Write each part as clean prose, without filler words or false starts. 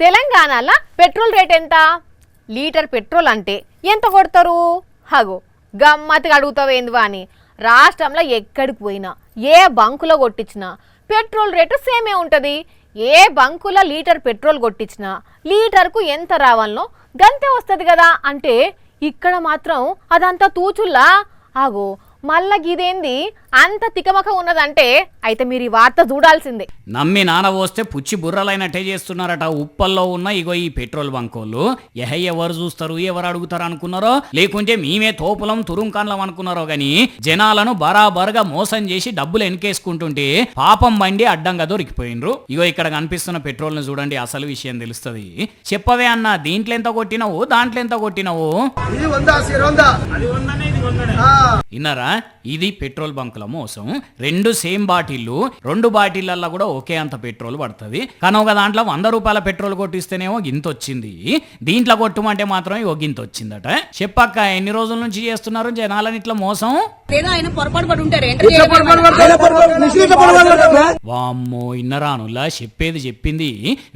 తెలంగాణలో petrol rate ఎంత? Litre petrol అంటే ఎంత కొడతారు? హగో గమ్మత్తుగా అడుగుతావేందువా అని. రాష్ట్రంలో ఎక్కడికి పోయినా ఏ బంకులో కొట్టించినా పెట్రోల్ రేటు సేమే ఉంటుంది. ఏ బంకులో లీటర్ పెట్రోల్ కొట్టించినా లీటర్కు ఎంత రావాలనో గంతే వస్తుంది కదా. అంటే ఇక్కడ మాత్రం అదంతా తూచుల్లా. ఆగో మళ్ళా గిదేంది అంత తికమక ఉన్నదంటే అయితే మీరు ఈ వార్త చూడాల్సిందే. నమ్మి నాన పోస్తే పుచ్చి బుర్రలైనట్టే చేస్తున్నారట ఉప్పల్లో ఉన్న ఇగో ఈ పెట్రోల్ బంకోళ్ళు. ఎవరు చూస్తారు ఎవరు అడుగుతారు అనుకున్నారో, లేకుంటే మేమే తోపులం తురుంకాన్లం అనుకున్నారో గాని జనాలను బరాబరుగా మోసం చేసి డబ్బులు ఎన్కేసుకుంటుంటే పాపం బండి అడ్డంగా దొరికిపోయినరు. ఇగో ఇక్కడ కనిపిస్తున్న పెట్రోల్ ను చూడండి, అసలు విషయం తెలుస్తుంది. చెప్పవే అన్న, దీంట్లో ఎంత కొట్టినవు దాంట్లో ఎంత కొట్టినవు? విన్నారా, ఇది పెట్రోల్ బంకుల మోసం. రెండు సేమ్ బాటిల్లు, రెండు బాటిళ్లలో కూడా ఒకే అంత పెట్రోల్ పడుతుంది. కానీ ఒక దాంట్లో 100 రూపాయల పెట్రోల్ కొట్టిస్తేనేమో గింత వచ్చింది, దీంట్లో కొట్టుమంటే మాత్రం ఒక గింత వచ్చిందట. చెప్పక్క, ఎన్ని రోజుల నుంచి చేస్తున్నారు జనాలని ఇట్లా మోసం? వామ్మో, ఇన్నరానులా చెప్పేది చెప్పింది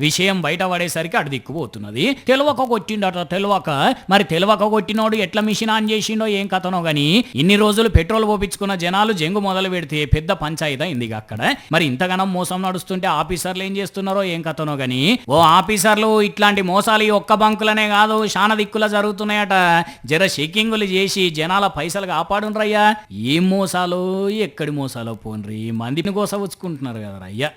విషయం బయట పడేసరికి అటు దిక్కుపోతున్నది. తెలవక కొట్టిండట, తెలవక. మరి తెలవక కొట్టినోడు ఎట్లా మిషన్ ఆన్ చేసిండో ఏం కథనో గాని ఇన్ని రోజులు పెట్రోల్ పోపించుకున్న జనాలు జంగు మొదలు పెడితే పెద్ద పంచాయతీ అయింది అక్కడ. మరి ఇంతగానం మోసం నడుస్తుంటే ఆఫీసర్లు ఏం చేస్తున్నారో ఏం కథనో గాని, ఓ ఆఫీసర్లు ఇట్లాంటి మోసాలు ఈ ఒక్క బంకులనే కాదు శాన దిక్కులా జరుగుతున్నాయట. జర చెకింగులు చేసి జనాల పైసలు కాపాడునరయ్యా. ఏం మోసాలో ఎక్కడి మోసాలో పోన్రి, మందిని కోసవుచ్చుకుంటున్నారు కదా అయ్యా.